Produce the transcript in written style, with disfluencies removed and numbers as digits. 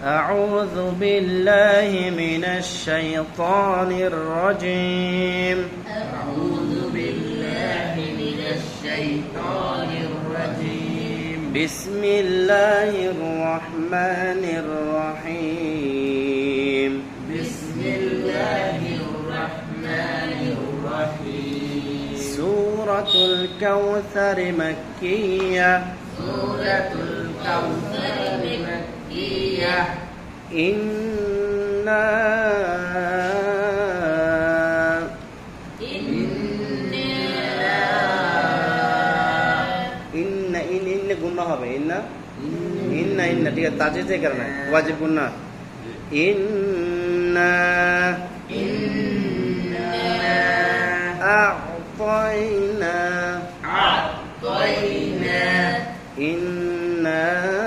أعوذ بالله من الشيطان الرجيم. أعوذ بالله من الشيطان الرجيم. بسم الله الرحمن الرحيم. بسم الله الرحمن الرحيم. سورة الكوثر مكية. سورة الكوثر مكية. إنا গুণা হবে ইন্না ইন্না ইন্না ঠিক আছে তাজিদের কারণে ওয়াজিব গুণা ইন্না আ'তাইনা أعطينا ইন্না